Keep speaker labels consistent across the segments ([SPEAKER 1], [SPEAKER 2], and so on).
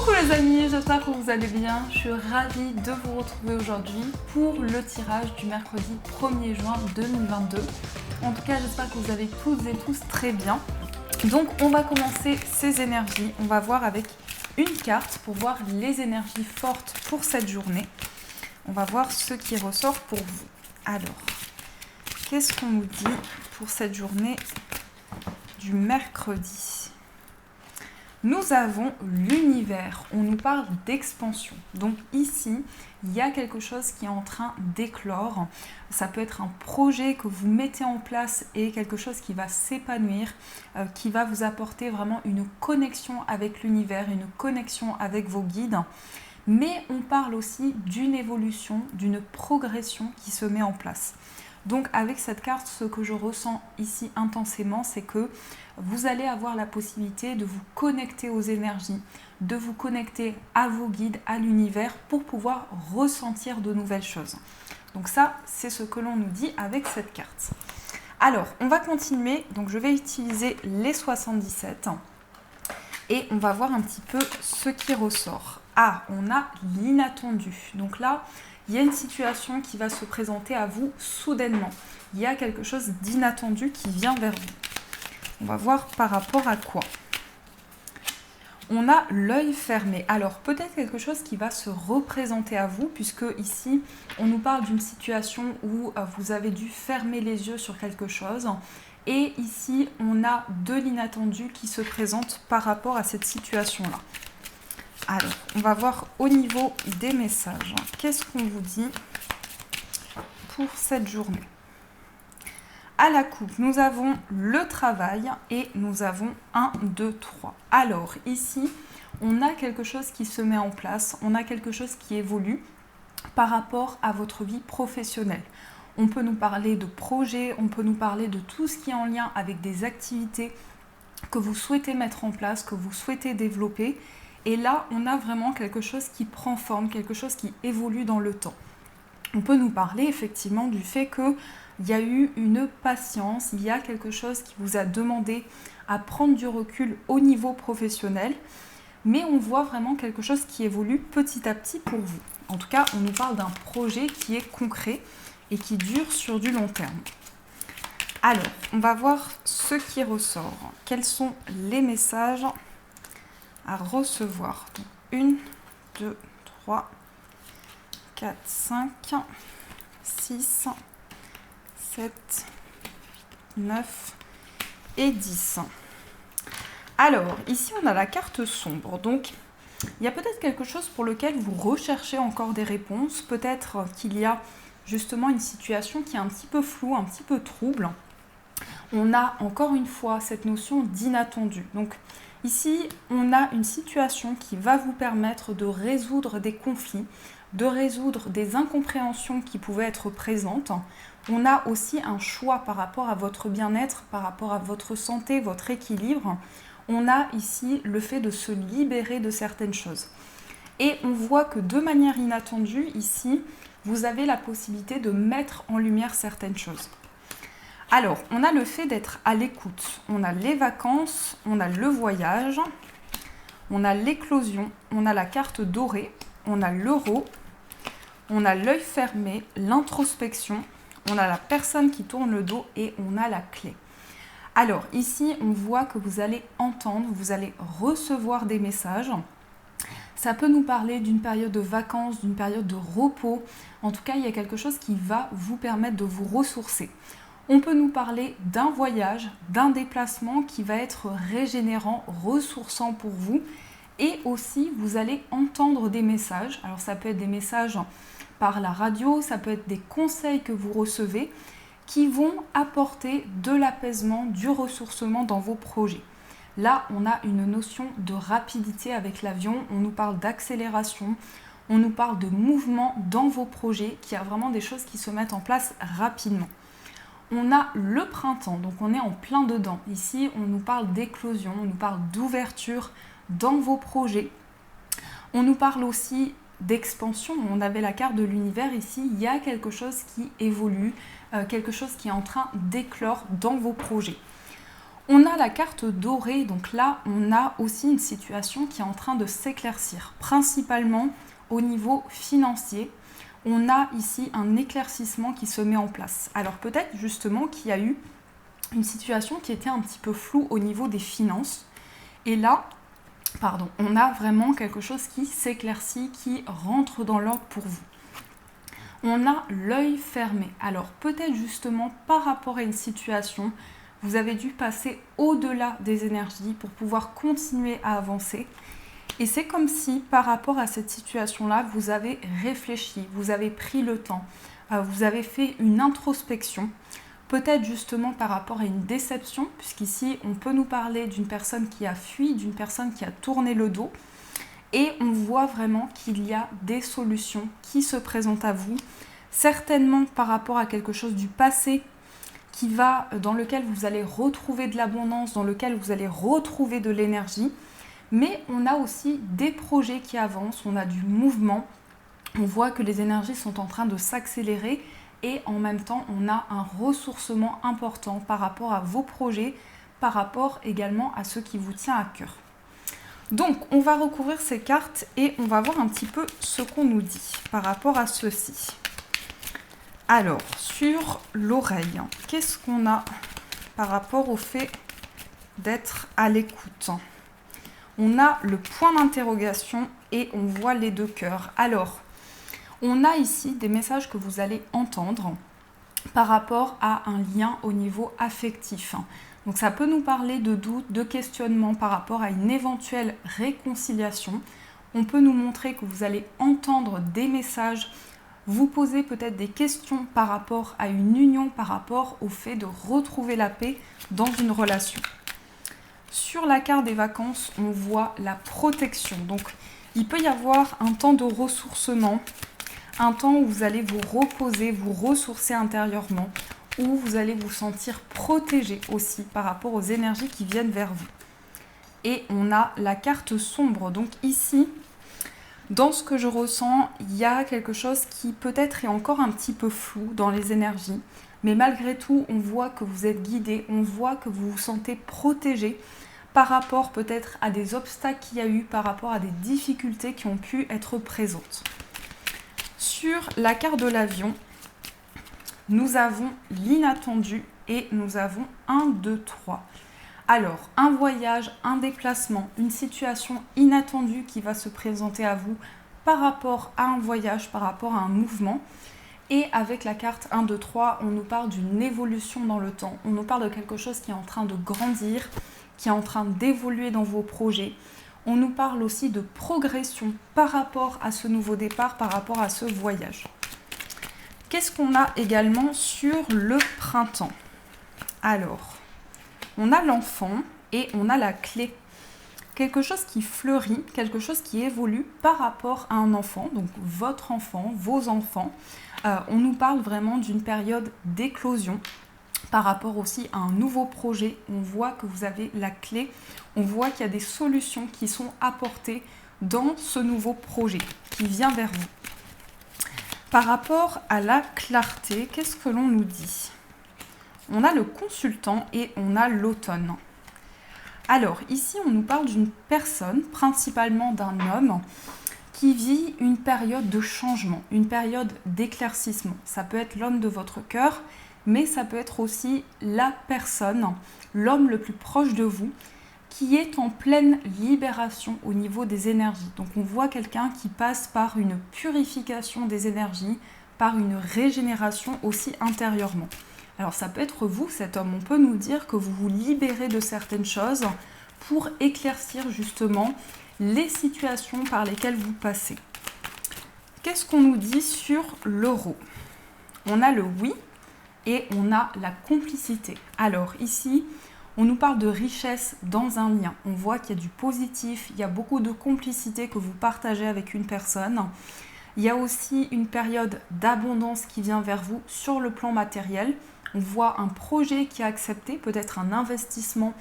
[SPEAKER 1] Coucou les amis, j'espère que vous allez bien. Je suis ravie de vous retrouver aujourd'hui pour le tirage du mercredi 1er juin 2022. En tout cas, j'espère que vous allez toutes et tous très bien. Donc on va commencer ces énergies. On va voir avec une carte pour voir les énergies fortes pour cette journée. On va voir ce qui ressort pour vous. Alors, qu'est-ce qu'on nous dit pour cette journée du mercredi ? Nous avons l'univers, on nous parle d'expansion. Donc ici, il y a quelque chose qui est en train d'éclore. Ça peut être un projet que vous mettez en place et quelque chose qui va s'épanouir, qui va vous apporter vraiment une connexion avec l'univers, une connexion avec vos guides. Mais on parle aussi d'une évolution, d'une progression qui se met en place. Donc avec cette carte, ce que je ressens ici intensément, c'est que vous allez avoir la possibilité de vous connecter aux énergies, de vous connecter à vos guides, à l'univers pour pouvoir ressentir de nouvelles choses. Donc ça, c'est ce que l'on nous dit avec cette carte. Alors, on va continuer. Donc je vais utiliser les 77 et on va voir un petit peu ce qui ressort. Ah, on a l'inattendu. Donc là, il y a une situation qui va se présenter à vous soudainement. Il y a quelque chose d'inattendu qui vient vers vous. On va voir par rapport à quoi. On a l'œil fermé. Alors, peut-être quelque chose qui va se représenter à vous, puisque ici, on nous parle d'une situation où vous avez dû fermer les yeux sur quelque chose. Et ici, on a de l'inattendu qui se présente par rapport à cette situation-là. Alors, on va voir au niveau des messages. Qu'est-ce qu'on vous dit pour cette journée ? À la coupe, nous avons le travail et nous avons 1, 2, 3. Alors, ici, on a quelque chose qui se met en place, on a quelque chose qui évolue par rapport à votre vie professionnelle. On peut nous parler de projets, on peut nous parler de tout ce qui est en lien avec des activités que vous souhaitez mettre en place, que vous souhaitez développer. Et là, on a vraiment quelque chose qui prend forme, quelque chose qui évolue dans le temps. On peut nous parler effectivement du fait qu'il y a eu une patience, il y a quelque chose qui vous a demandé à prendre du recul au niveau professionnel, mais on voit vraiment quelque chose qui évolue petit à petit pour vous. En tout cas, on nous parle d'un projet qui est concret et qui dure sur du long terme. Alors, on va voir ce qui ressort. Quels sont les messages à recevoir? Donc, 1, 2, 3, 4, 5, 6, 7, 9 et 10. Alors, ici, on a la carte sombre. Donc, il y a peut-être quelque chose pour lequel vous recherchez encore des réponses. Peut-être qu'il y a justement une situation qui est un petit peu floue, un petit peu trouble. On a encore une fois cette notion d'inattendu. Donc, ici, on a une situation qui va vous permettre de résoudre des conflits, de résoudre des incompréhensions qui pouvaient être présentes. On a aussi un choix par rapport à votre bien-être, par rapport à votre santé, votre équilibre. On a ici le fait de se libérer de certaines choses. Et on voit que de manière inattendue, ici, vous avez la possibilité de mettre en lumière certaines choses. Alors, on a le fait d'être à l'écoute, on a les vacances, on a le voyage, on a l'éclosion, on a la carte dorée, on a l'euro, on a l'œil fermé, l'introspection, on a la personne qui tourne le dos et on a la clé. Alors, ici, on voit que vous allez entendre, vous allez recevoir des messages. Ça peut nous parler d'une période de vacances, d'une période de repos. En tout cas, il y a quelque chose qui va vous permettre de vous ressourcer. On peut nous parler d'un voyage, d'un déplacement qui va être régénérant, ressourçant pour vous. Et aussi, vous allez entendre des messages. Alors, ça peut être des messages par la radio, ça peut être des conseils que vous recevez qui vont apporter de l'apaisement, du ressourcement dans vos projets. Là, on a une notion de rapidité avec l'avion. On nous parle d'accélération, on nous parle de mouvement dans vos projets, qu'il y a vraiment des choses qui se mettent en place rapidement. On a le printemps, donc on est en plein dedans. Ici, on nous parle d'éclosion, on nous parle d'ouverture dans vos projets. On nous parle aussi d'expansion. On avait la carte de l'univers ici. Il y a quelque chose qui évolue, quelque chose qui est en train d'éclore dans vos projets. On a la carte dorée, donc là on a aussi une situation qui est en train de s'éclaircir, principalement au niveau financier. On a ici un éclaircissement qui se met en place. Alors peut-être justement qu'il y a eu une situation qui était un petit peu floue au niveau des finances. Et là, on a vraiment quelque chose qui s'éclaircit, qui rentre dans l'ordre pour vous. On a l'œil fermé. Alors peut-être justement par rapport à une situation, vous avez dû passer au-delà des énergies pour pouvoir continuer à avancer. Et c'est comme si par rapport à cette situation-là, vous avez réfléchi, vous avez pris le temps, vous avez fait une introspection. Peut-être justement par rapport à une déception, puisqu'ici on peut nous parler d'une personne qui a fui, d'une personne qui a tourné le dos. Et on voit vraiment qu'il y a des solutions qui se présentent à vous, certainement par rapport à quelque chose du passé dans lequel vous allez retrouver de l'abondance, dans lequel vous allez retrouver de l'énergie. Mais on a aussi des projets qui avancent, on a du mouvement, on voit que les énergies sont en train de s'accélérer et en même temps on a un ressourcement important par rapport à vos projets, par rapport également à ce qui vous tient à cœur. Donc, on va recouvrir ces cartes et on va voir un petit peu ce qu'on nous dit par rapport à ceci. Alors, sur l'oreille, qu'est-ce qu'on a par rapport au fait d'être à l'écoute? On a le point d'interrogation et on voit les deux cœurs. Alors, on a ici des messages que vous allez entendre par rapport à un lien au niveau affectif. Donc ça peut nous parler de doutes, de questionnements par rapport à une éventuelle réconciliation. On peut nous montrer que vous allez entendre des messages, vous poser peut-être des questions par rapport à une union, par rapport au fait de retrouver la paix dans une relation. Sur la carte des vacances, on voit la protection. Donc il peut y avoir un temps de ressourcement, un temps où vous allez vous reposer, vous ressourcer intérieurement, où vous allez vous sentir protégé aussi par rapport aux énergies qui viennent vers vous. Et on a la carte sombre. Donc ici, dans ce que je ressens, il y a quelque chose qui peut-être est encore un petit peu flou dans les énergies. Mais malgré tout, on voit que vous êtes guidé, on voit que vous vous sentez protégé par rapport peut-être à des obstacles qu'il y a eu, par rapport à des difficultés qui ont pu être présentes. Sur la carte de l'avion, nous avons l'inattendu et nous avons 1, 2, 3. Alors, un voyage, un déplacement, une situation inattendue qui va se présenter à vous par rapport à un voyage, par rapport à un mouvement. Et avec la carte 1, 2, 3, on nous parle d'une évolution dans le temps. On nous parle de quelque chose qui est en train de grandir, qui est en train d'évoluer dans vos projets. On nous parle aussi de progression par rapport à ce nouveau départ, par rapport à ce voyage. Qu'est-ce qu'on a également sur le printemps? Alors, on a l'enfant et on a la clé. Quelque chose qui fleurit, quelque chose qui évolue par rapport à un enfant, donc votre enfant, vos enfants. On nous parle vraiment d'une période d'éclosion par rapport aussi à un nouveau projet. On voit que vous avez la clé, on voit qu'il y a des solutions qui sont apportées dans ce nouveau projet qui vient vers vous. Par rapport à la clarté, qu'est-ce que l'on nous dit? On a le consultant et on a l'automne. Alors, ici, on nous parle d'une personne, principalement d'un homme, qui vit une période de changement, une période d'éclaircissement. Ça peut être l'homme de votre cœur, mais ça peut être aussi la personne, l'homme le plus proche de vous, qui est en pleine libération au niveau des énergies. Donc on voit quelqu'un qui passe par une purification des énergies, par une régénération aussi intérieurement. Alors ça peut être vous, cet homme, on peut nous dire que vous vous libérez de certaines choses pour éclaircir justement les situations par lesquelles vous passez. Qu'est-ce qu'on nous dit sur l'euro? On a le oui et on a la complicité. Alors ici, on nous parle de richesse dans un lien. On voit qu'il y a du positif, il y a beaucoup de complicité que vous partagez avec une personne. Il y a aussi une période d'abondance qui vient vers vous sur le plan matériel. On voit un projet qui est accepté, peut-être un investissement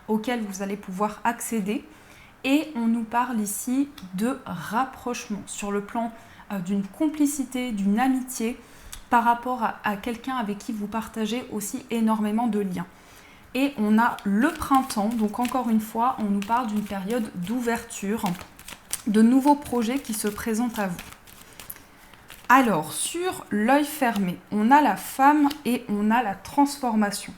[SPEAKER 1] auquel vous allez pouvoir accéder. Et on nous parle ici de rapprochement sur le plan d'une complicité, d'une amitié par rapport à quelqu'un avec qui vous partagez aussi énormément de liens. Et on a le printemps, donc encore une fois, on nous parle d'une période d'ouverture, de nouveaux projets qui se présentent à vous. Alors, sur l'œil fermé, on a la femme et on a la transformation.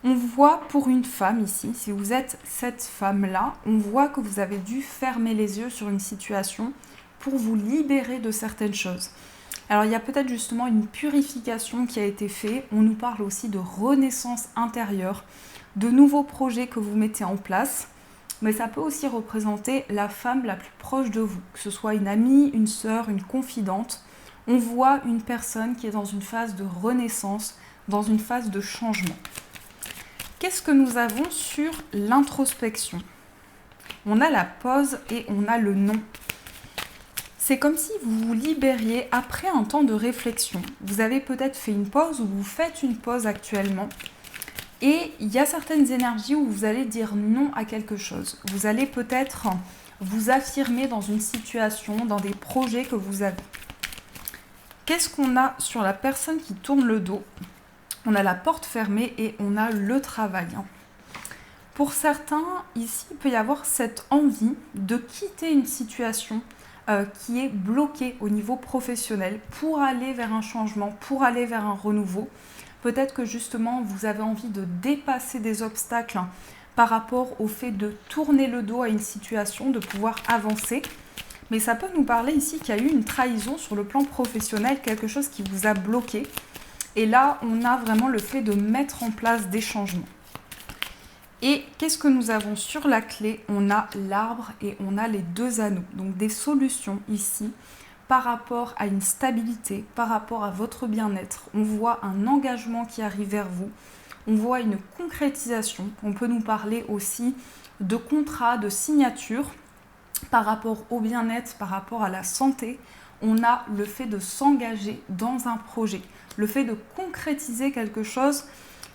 [SPEAKER 1] On voit pour une femme ici, si vous êtes cette femme-là, on voit que vous avez dû fermer les yeux sur une situation pour vous libérer de certaines choses. Alors il y a peut-être justement une purification qui a été faite, on nous parle aussi de renaissance intérieure, de nouveaux projets que vous mettez en place, mais ça peut aussi représenter la femme la plus proche de vous, que ce soit une amie, une sœur, une confidente. On voit une personne qui est dans une phase de renaissance, dans une phase de changement. Qu'est-ce que nous avons sur l'introspection? On a la pause et on a le non. C'est comme si vous vous libériez après un temps de réflexion. Vous avez peut-être fait une pause ou vous faites une pause actuellement. Et il y a certaines énergies où vous allez dire non à quelque chose. Vous allez peut-être vous affirmer dans une situation, dans des projets que vous avez. Qu'est-ce qu'on a sur la personne qui tourne le dos? On a la porte fermée et on a le travail. Pour certains, ici, il peut y avoir cette envie de quitter une situation qui est bloquée au niveau professionnel pour aller vers un changement, pour aller vers un renouveau. Peut-être que justement, vous avez envie de dépasser des obstacles par rapport au fait de tourner le dos à une situation, de pouvoir avancer. Mais ça peut nous parler ici qu'il y a eu une trahison sur le plan professionnel, quelque chose qui vous a bloqué. Et là, on a vraiment le fait de mettre en place des changements. Et qu'est-ce que nous avons sur la clé? On a l'arbre et on a les deux anneaux. Donc des solutions ici par rapport à une stabilité, par rapport à votre bien-être. On voit un engagement qui arrive vers vous. On voit une concrétisation. On peut nous parler aussi de contrats, de signatures par rapport au bien-être, par rapport à la santé. On a le fait de s'engager dans un projet, le fait de concrétiser quelque chose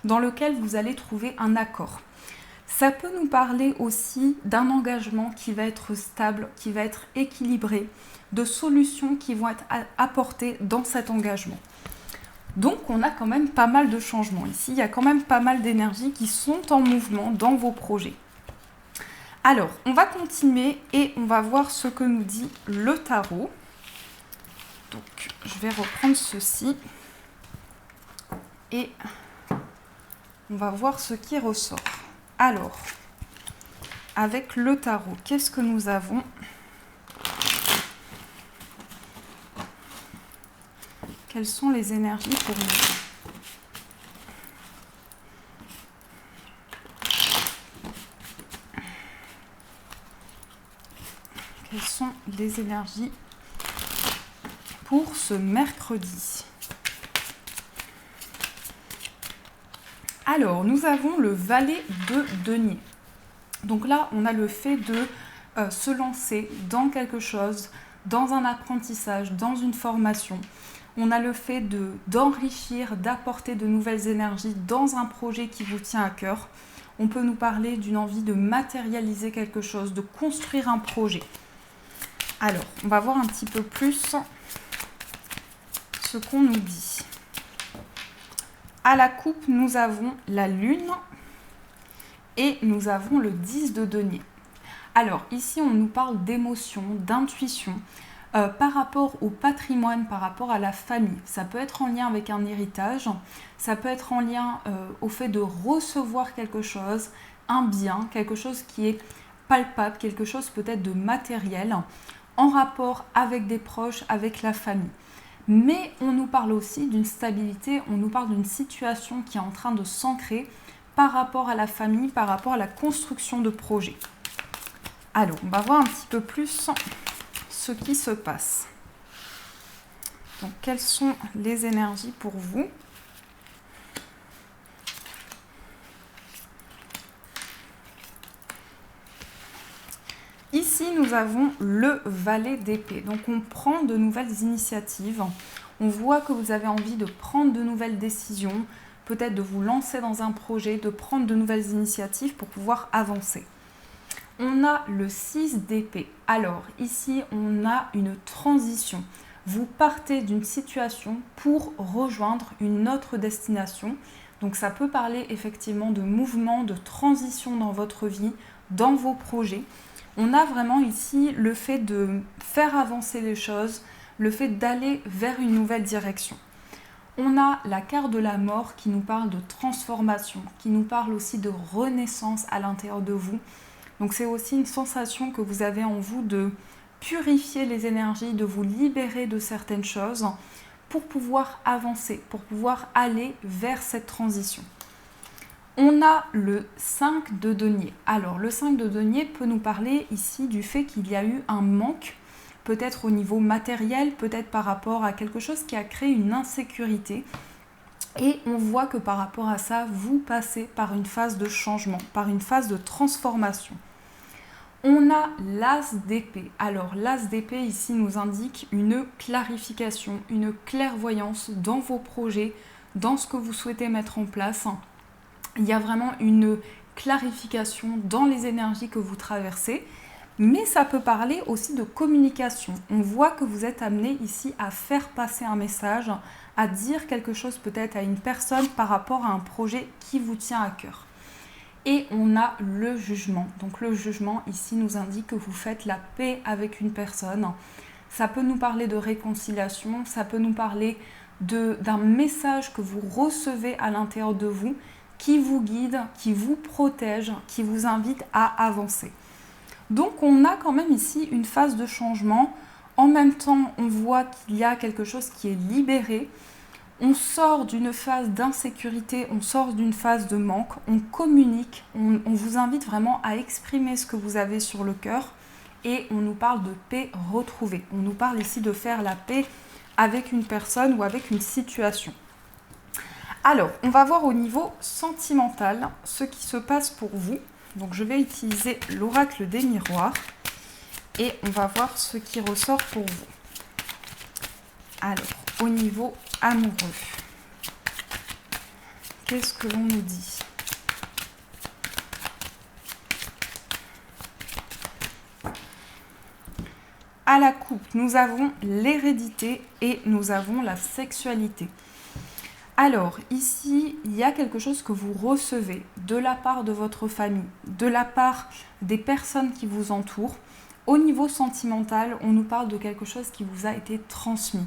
[SPEAKER 1] dans lequel vous allez trouver un accord. Ça peut nous parler aussi d'un engagement qui va être stable, qui va être équilibré, de solutions qui vont être apportées dans cet engagement. Donc on a quand même pas mal de changements ici, il y a quand même pas mal d'énergies qui sont en mouvement dans vos projets. Alors, on va continuer et on va voir ce que nous dit le tarot. Donc, je vais reprendre ceci et on va voir ce qui ressort. Alors, avec le tarot, qu'est-ce que nous avons? Quelles sont les énergies pour nous? Quelles sont les énergies pour ce mercredi? Alors, nous avons le valet de denier. Donc là, on a le fait de se lancer dans quelque chose, dans un apprentissage, dans une formation. On a le fait d'enrichir, d'apporter de nouvelles énergies dans un projet qui vous tient à cœur. On peut nous parler d'une envie de matérialiser quelque chose, de construire un projet. Alors, on va voir un petit peu plus ce qu'on nous dit. À la coupe, nous avons la lune et nous avons le 10 de denier. Alors, ici, on nous parle d'émotion, d'intuition, par rapport au patrimoine, par rapport à la famille. Ça peut être en lien avec un héritage, ça peut être en lien au fait de recevoir quelque chose, un bien, quelque chose qui est palpable, quelque chose peut-être de matériel, en rapport avec des proches, avec la famille. Mais on nous parle aussi d'une stabilité, on nous parle d'une situation qui est en train de s'ancrer par rapport à la famille, par rapport à la construction de projets. Alors, on va voir un petit peu plus ce qui se passe. Donc, quelles sont les énergies pour vous? Ici, nous avons le valet d'épée. Donc, on prend de nouvelles initiatives. On voit que vous avez envie de prendre de nouvelles décisions, peut-être de vous lancer dans un projet, de prendre de nouvelles initiatives pour pouvoir avancer. On a le 6 d'épée. Alors, ici, on a une transition. Vous partez d'une situation pour rejoindre une autre destination. Donc ça peut parler effectivement de mouvement, de transition dans votre vie, dans vos projets. On a vraiment ici le fait de faire avancer les choses, le fait d'aller vers une nouvelle direction. On a la carte de la mort qui nous parle de transformation, qui nous parle aussi de renaissance à l'intérieur de vous. Donc c'est aussi une sensation que vous avez en vous de purifier les énergies, de vous libérer de certaines choses pour pouvoir avancer, pour pouvoir aller vers cette transition. On a le 5 de denier. Alors le 5 de denier peut nous parler ici du fait qu'il y a eu un manque, peut-être au niveau matériel, peut-être par rapport à quelque chose qui a créé une insécurité. Et on voit que par rapport à ça, vous passez par une phase de changement, par une phase de transformation. On a l'as d'épée. Alors l'as d'épée ici nous indique une clarification, une clairvoyance dans vos projets, dans ce que vous souhaitez mettre en place. Il y a vraiment une clarification dans les énergies que vous traversez, mais ça peut parler aussi de communication. On voit que vous êtes amené ici à faire passer un message, à dire quelque chose peut-être à une personne par rapport à un projet qui vous tient à cœur. Et on a le jugement. Donc le jugement ici nous indique que vous faites la paix avec une personne. Ça peut nous parler de réconciliation, ça peut nous parler d'un message que vous recevez à l'intérieur de vous qui vous guide, qui vous protège, qui vous invite à avancer. Donc on a quand même ici une phase de changement. En même temps, on voit qu'il y a quelque chose qui est libéré. On sort d'une phase d'insécurité, on sort d'une phase de manque, on communique, on vous invite vraiment à exprimer ce que vous avez sur le cœur et on nous parle de paix retrouvée. On nous parle ici de faire la paix avec une personne ou avec une situation. Alors, on va voir au niveau sentimental ce qui se passe pour vous. Donc, je vais utiliser l'oracle des miroirs et on va voir ce qui ressort pour vous. Alors, au niveau amoureux, qu'est-ce que l'on nous dit ? À la coupe, nous avons l'hérédité et nous avons la sexualité. Alors, ici, il y a quelque chose que vous recevez de la part de votre famille, de la part des personnes qui vous entourent. Au niveau sentimental, on nous parle de quelque chose qui vous a été transmis.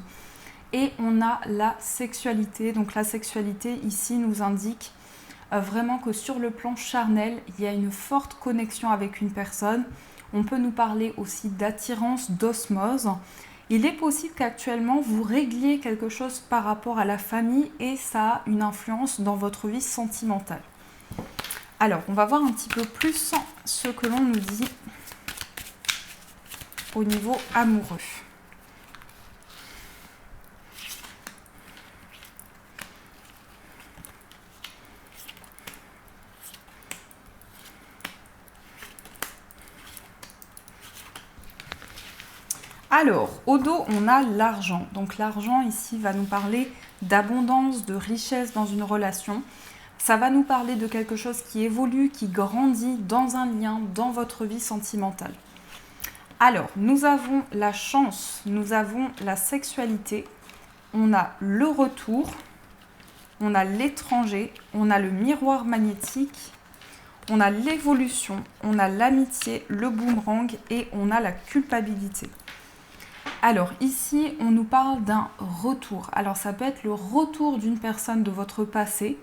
[SPEAKER 1] Et on a la sexualité. Donc la sexualité, ici, nous indique vraiment que sur le plan charnel, il y a une forte connexion avec une personne. On peut nous parler aussi d'attirance, d'osmose. Il est possible qu'actuellement, vous régliez quelque chose par rapport à la famille et ça a une influence dans votre vie sentimentale. Alors, on va voir un petit peu plus ce que l'on nous dit au niveau amoureux. Alors, au dos, on a l'argent. Donc l'argent ici va nous parler d'abondance, de richesse dans une relation. Ça va nous parler de quelque chose qui évolue, qui grandit dans un lien, dans votre vie sentimentale. Alors, nous avons la chance, nous avons la sexualité, on a le retour, on a l'étranger, on a le miroir magnétique, on a l'évolution, on a l'amitié, le boomerang et on a la culpabilité. Alors ici, on nous parle d'un retour. Alors ça peut être le retour d'une personne de votre passé.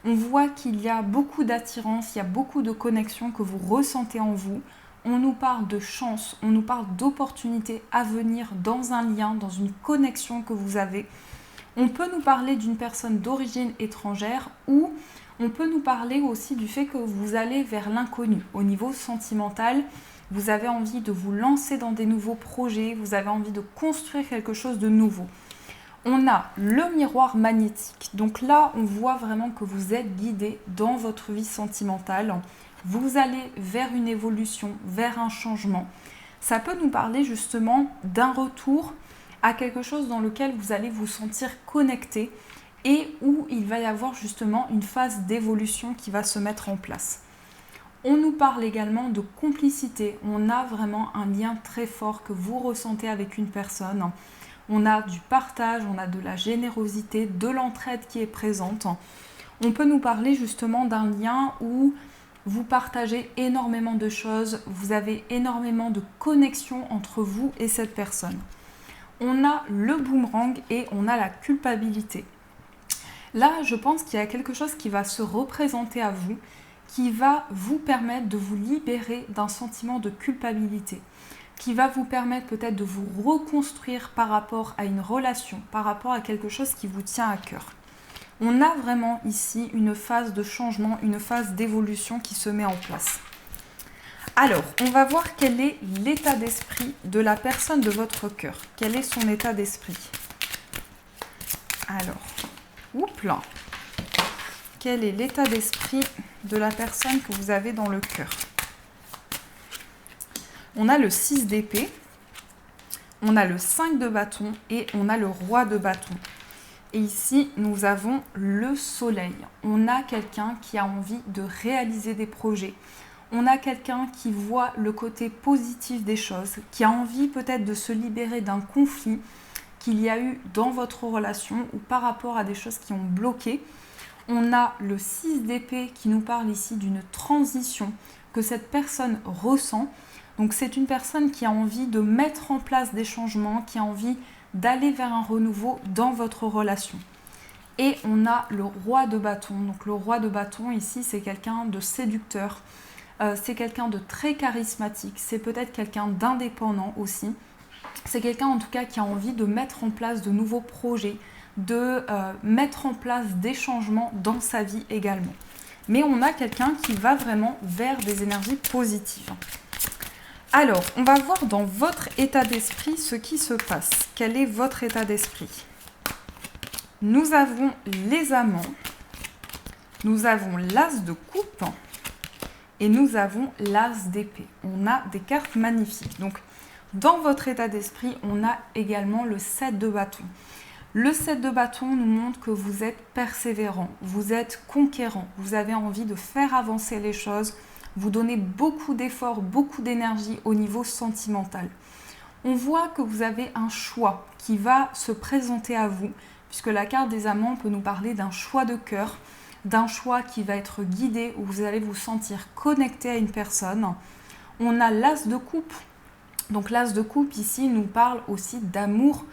[SPEAKER 1] On voit qu'il y a beaucoup d'attirance, il y a beaucoup de connexions que vous ressentez en vous. On nous parle de chance, on nous parle d'opportunités à venir dans un lien, dans une connexion que vous avez. On peut nous parler d'une personne d'origine étrangère ou on peut nous parler aussi du fait que vous allez vers l'inconnu. Au niveau sentimental, vous avez envie de vous lancer dans des nouveaux projets, vous avez envie de construire quelque chose de nouveau. On a le miroir magnétique. Donc là, on voit vraiment que vous êtes guidé dans votre vie sentimentale. Vous allez vers une évolution, vers un changement. Ça peut nous parler justement d'un retour à quelque chose dans lequel vous allez vous sentir connecté et où il va y avoir justement une phase d'évolution qui va se mettre en place. On nous parle également de complicité. On a vraiment un lien très fort que vous ressentez avec une personne. On a du partage, on a de la générosité, de l'entraide qui est présente. On peut nous parler justement d'un lien où vous partagez énormément de choses, vous avez énormément de connexions entre vous et cette personne. On a le boomerang et on a la culpabilité. Là, je pense qu'il y a quelque chose qui va se représenter à vous, qui va vous permettre de vous libérer d'un sentiment de culpabilité, qui va vous permettre peut-être de vous reconstruire par rapport à une relation, par rapport à quelque chose qui vous tient à cœur. On a vraiment ici une phase de changement, une phase d'évolution qui se met en place. Alors, on va voir quel est l'état d'esprit de la personne de votre cœur. Quel est son état d'esprit? Alors, oups là. Quel est l'état d'esprit de la personne que vous avez dans le cœur? On a le 6 d'épée, on a le 5 de bâton et on a le roi de bâton. Et ici, nous avons le soleil. On a quelqu'un qui a envie de réaliser des projets. On a quelqu'un qui voit le côté positif des choses, qui a envie peut-être de se libérer d'un conflit qu'il y a eu dans votre relation ou par rapport à des choses qui ont bloqué. On a le 6 d'épée qui nous parle ici d'une transition que cette personne ressent. Donc c'est une personne qui a envie de mettre en place des changements, qui a envie d'aller vers un renouveau dans votre relation. Et on a le roi de bâton. Donc le roi de bâton ici, c'est quelqu'un de séducteur, c'est quelqu'un de très charismatique, c'est peut-être quelqu'un d'indépendant aussi. C'est quelqu'un en tout cas qui a envie de mettre en place de nouveaux projets, de mettre en place des changements dans sa vie également. Mais on a quelqu'un qui va vraiment vers des énergies positives. Alors, on va voir dans votre état d'esprit ce qui se passe. Quel est votre état d'esprit? Nous avons les amants, nous avons l'as de coupe et nous avons l'as d'épée. On a des cartes magnifiques. Donc, dans votre état d'esprit, on a également le 7 de bâton. Le 7 de bâton nous montre que vous êtes persévérant, vous êtes conquérant, vous avez envie de faire avancer les choses, vous donnez beaucoup d'efforts, beaucoup d'énergie au niveau sentimental. On voit que vous avez un choix qui va se présenter à vous, puisque la carte des amants peut nous parler d'un choix de cœur, d'un choix qui va être guidé, où vous allez vous sentir connecté à une personne. On a l'as de coupe. Donc l'as de coupe ici nous parle aussi d'amour,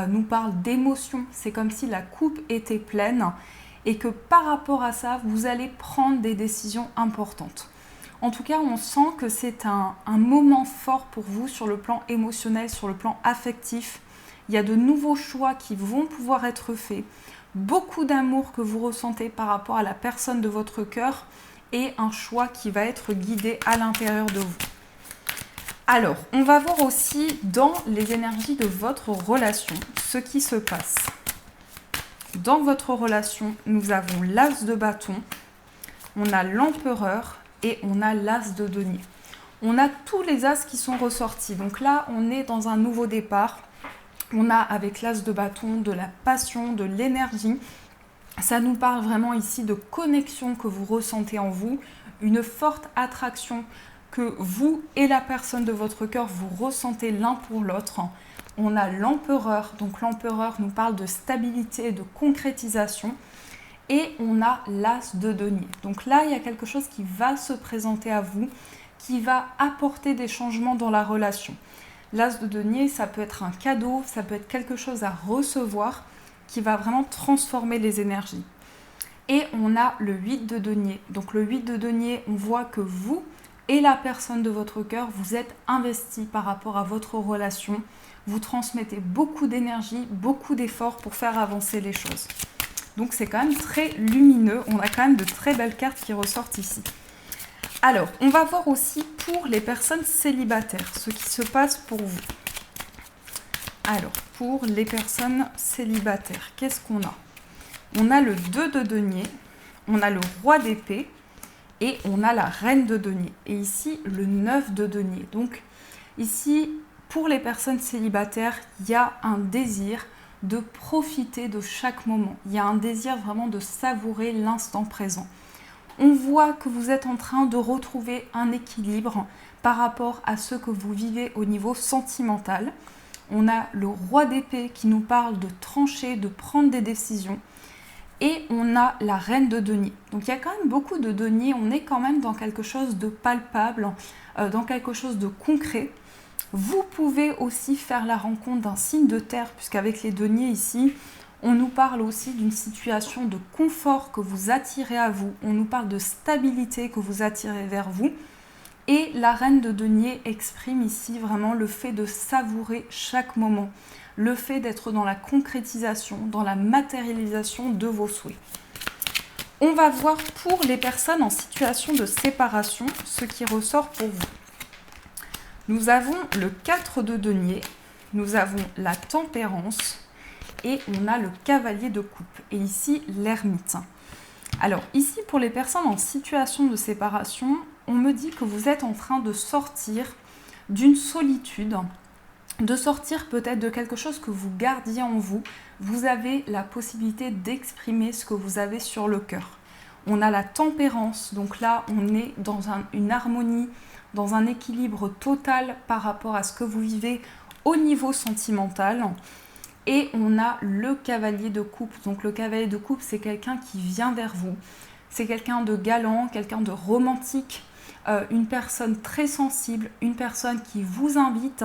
[SPEAKER 1] nous parle d'émotion. C'est comme si la coupe était pleine et que par rapport à ça, vous allez prendre des décisions importantes. En tout cas, on sent que c'est un moment fort pour vous sur le plan émotionnel, sur le plan affectif. Il y a de nouveaux choix qui vont pouvoir être faits. Beaucoup d'amour que vous ressentez par rapport à la personne de votre cœur et un choix qui va être guidé à l'intérieur de vous. Alors, on va voir aussi dans les énergies de votre relation ce qui se passe. Dans votre relation, nous avons l'as de bâton, on a l'empereur et on a l'as de denier. On a tous les as qui sont ressortis. Donc là, on est dans un nouveau départ. On a avec l'as de bâton de la passion, de l'énergie. Ça nous parle vraiment ici de connexion que vous ressentez en vous, une forte attraction que vous et la personne de votre cœur vous ressentez l'un pour l'autre. On a l'empereur, donc l'empereur nous parle de stabilité et de concrétisation. Et on a l'as de denier. Donc là, il y a quelque chose qui va se présenter à vous, qui va apporter des changements dans la relation. L'as de denier, ça peut être un cadeau, ça peut être quelque chose à recevoir qui va vraiment transformer les énergies. Et on a le 8 de denier. Donc le 8 de denier, on voit que vous et la personne de votre cœur, vous êtes investis par rapport à votre relation. Vous transmettez beaucoup d'énergie, beaucoup d'efforts pour faire avancer les choses. Donc c'est quand même très lumineux, on a quand même de très belles cartes qui ressortent ici. Alors, on va voir aussi pour les personnes célibataires, ce qui se passe pour vous. Alors, pour les personnes célibataires, qu'est-ce qu'on a? On a le 2 de denier, on a le roi d'épée et on a la reine de denier. Et ici, le 9 de denier. Donc ici, pour les personnes célibataires, il y a un désir de profiter de chaque moment. Il y a un désir vraiment de savourer l'instant présent. On voit que vous êtes en train de retrouver un équilibre par rapport à ce que vous vivez au niveau sentimental. On a le roi d'épée qui nous parle de trancher, de prendre des décisions. Et on a la reine de denier. Donc il y a quand même beaucoup de deniers, on est quand même dans quelque chose de palpable, dans quelque chose de concret. Vous pouvez aussi faire la rencontre d'un signe de terre, puisqu'avec les deniers ici, on nous parle aussi d'une situation de confort que vous attirez à vous. On nous parle de stabilité que vous attirez vers vous. Et la reine de denier exprime ici vraiment le fait de savourer chaque moment, le fait d'être dans la concrétisation, dans la matérialisation de vos souhaits. On va voir pour les personnes en situation de séparation ce qui ressort pour vous. Nous avons le 4 de denier, nous avons la tempérance et on a le cavalier de coupe. Et ici, l'ermite. Alors ici, pour les personnes en situation de séparation, on me dit que vous êtes en train de sortir d'une solitude, de sortir peut-être de quelque chose que vous gardiez en vous. Vous avez la possibilité d'exprimer ce que vous avez sur le cœur. On a la tempérance, donc là on est dans une harmonie, dans un équilibre total par rapport à ce que vous vivez au niveau sentimental. Et on a le cavalier de coupe. Donc le cavalier de coupe, c'est quelqu'un qui vient vers vous. C'est quelqu'un de galant, quelqu'un de romantique, une personne très sensible, une personne qui vous invite.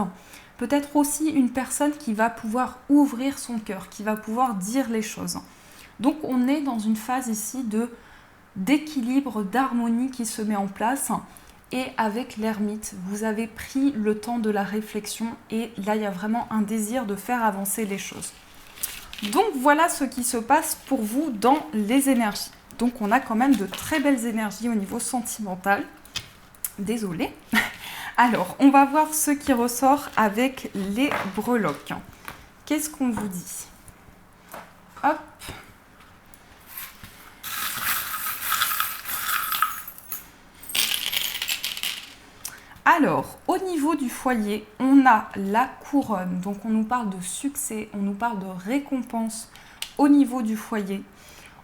[SPEAKER 1] Peut-être aussi une personne qui va pouvoir ouvrir son cœur, qui va pouvoir dire les choses. Donc on est dans une phase ici d'équilibre, d'harmonie qui se met en place. Et avec l'ermite, vous avez pris le temps de la réflexion et là, il y a vraiment un désir de faire avancer les choses. Donc, voilà ce qui se passe pour vous dans les énergies. Donc, on a quand même de très belles énergies au niveau sentimental. Désolée. Alors, on va voir ce qui ressort avec les breloques. Qu'est-ce qu'on vous dit? Hop. Alors, au niveau du foyer, on a la couronne. Donc, on nous parle de succès, on nous parle de récompense au niveau du foyer.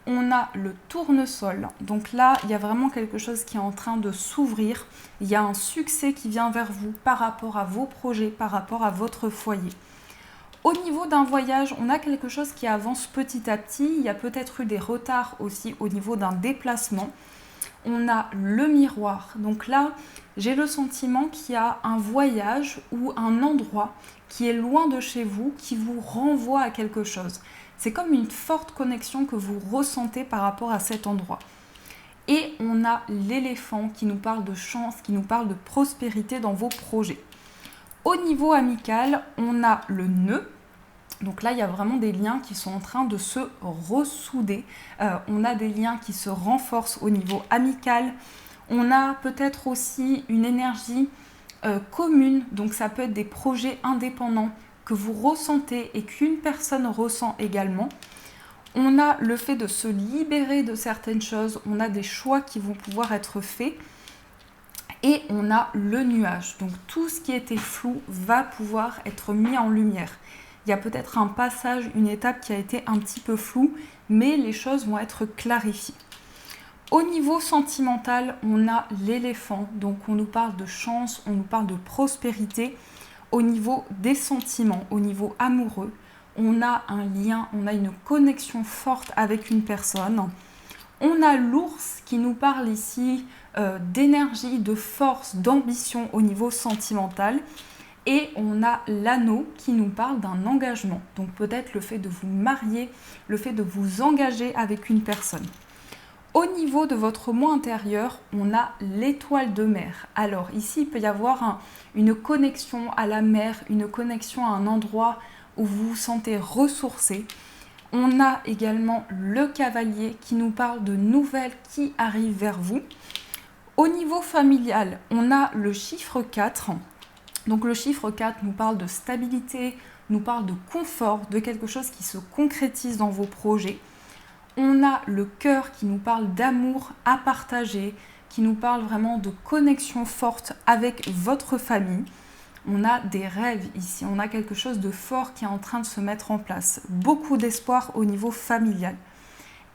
[SPEAKER 1] On a le tournesol. Donc là, il y a vraiment quelque chose qui est en train de s'ouvrir. Il y a un succès qui vient vers vous par rapport à vos projets, par rapport à votre foyer. Au niveau d'un voyage, on a quelque chose qui avance petit à petit. Il y a peut-être eu des retards aussi au niveau d'un déplacement. On a le miroir. Donc là, j'ai le sentiment qu'il y a un voyage ou un endroit qui est loin de chez vous, qui vous renvoie à quelque chose. C'est comme une forte connexion que vous ressentez par rapport à cet endroit. Et on a l'éléphant qui nous parle de chance, qui nous parle de prospérité dans vos projets. Au niveau amical, on a le nœud. Donc là, il y a vraiment des liens qui sont en train de se ressouder. On a des liens qui se renforcent au niveau amical. On a peut-être aussi une énergie commune. Donc ça peut être des projets indépendants que vous ressentez et qu'une personne ressent également. On a le fait de se libérer de certaines choses. On a des choix qui vont pouvoir être faits. Et on a le nuage. Donc tout ce qui était flou va pouvoir être mis en lumière. Il y a peut-être un passage, une étape qui a été un petit peu floue, mais les choses vont être clarifiées. Au niveau sentimental, on a l'éléphant, donc on nous parle de chance, on nous parle de prospérité. Au niveau des sentiments, au niveau amoureux, on a un lien, on a une connexion forte avec une personne. On a l'ours qui nous parle ici d'énergie, de force, d'ambition au niveau sentimental. Et on a l'anneau qui nous parle d'un engagement. Donc peut-être le fait de vous marier, le fait de vous engager avec une personne. Au niveau de votre moi intérieur, on a l'étoile de mer. Alors ici, il peut y avoir une connexion à la mer, une connexion à un endroit où vous vous sentez ressourcé. On a également le cavalier qui nous parle de nouvelles qui arrivent vers vous. Au niveau familial, on a le chiffre 4. Donc le chiffre 4 nous parle de stabilité, nous parle de confort, de quelque chose qui se concrétise dans vos projets. On a le cœur qui nous parle d'amour à partager, qui nous parle vraiment de connexion forte avec votre famille. On a des rêves ici, on a quelque chose de fort qui est en train de se mettre en place. Beaucoup d'espoir au niveau familial.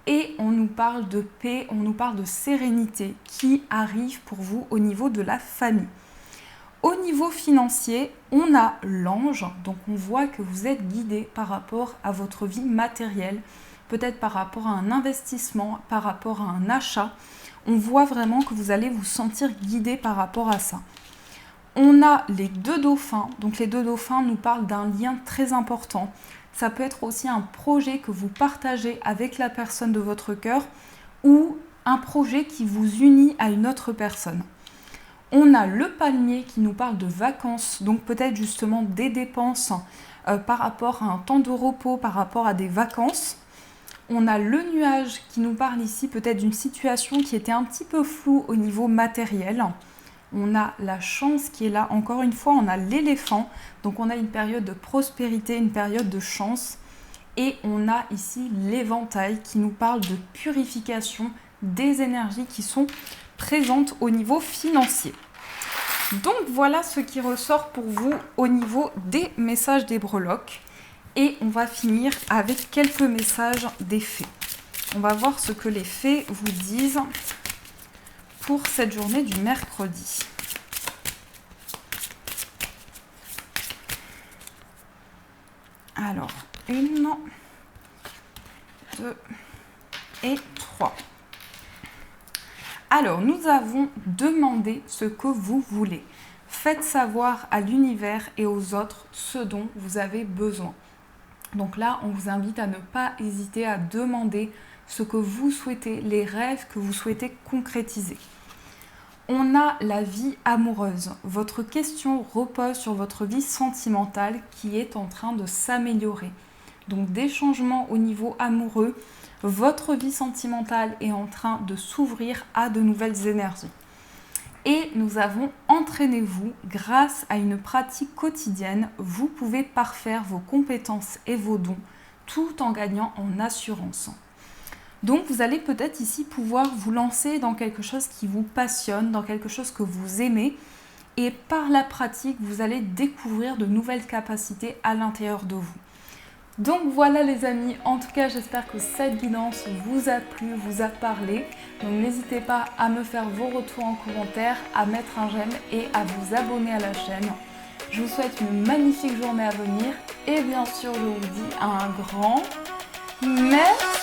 [SPEAKER 1] Et on nous parle de paix, on nous parle de sérénité qui arrive pour vous au niveau de la famille. Au niveau financier, on a l'ange, donc on voit que vous êtes guidé par rapport à votre vie matérielle. peut-être par rapport à un investissement, par rapport à un achat. On voit vraiment que vous allez vous sentir guidé par rapport à ça. On a les 2 dauphins, donc les 2 dauphins nous parlent d'un lien très important. Ça peut être aussi un projet que vous partagez avec la personne de votre cœur ou un projet qui vous unit à une autre personne. On a le palmier qui nous parle de vacances, donc peut-être justement des dépenses par rapport à un temps de repos, par rapport à des vacances. On a le nuage qui nous parle ici peut-être d'une situation qui était un petit peu floue au niveau matériel. On a la chance qui est là, encore une fois, on a l'éléphant, donc on a une période de prospérité, une période de chance. Et on a ici l'éventail qui nous parle de purification des énergies qui sont présentes au niveau financier. Donc voilà ce qui ressort pour vous au niveau des messages des breloques. Et on va finir avec quelques messages des fées. On va voir ce que les fées vous disent pour cette journée du mercredi. Alors, 1, 2 et 3. Alors, nous avons demandé ce que vous voulez. Faites savoir à l'univers et aux autres ce dont vous avez besoin. Donc là, on vous invite à ne pas hésiter à demander ce que vous souhaitez, les rêves que vous souhaitez concrétiser. On a la vie amoureuse. Votre question repose sur votre vie sentimentale qui est en train de s'améliorer. Donc des changements au niveau amoureux, votre vie sentimentale est en train de s'ouvrir à de nouvelles énergies. Et nous avons entraînez-vous grâce à une pratique quotidienne, vous pouvez parfaire vos compétences et vos dons tout en gagnant en assurance. Donc vous allez peut-être ici pouvoir vous lancer dans quelque chose qui vous passionne, dans quelque chose que vous aimez et par la pratique, vous allez découvrir de nouvelles capacités à l'intérieur de vous. Donc voilà les amis, en tout cas j'espère que cette guidance vous a plu, vous a parlé. Donc n'hésitez pas à me faire vos retours en commentaire, à mettre un j'aime et à vous abonner à la chaîne. Je vous souhaite une magnifique journée à venir et bien sûr je vous dis un grand merci.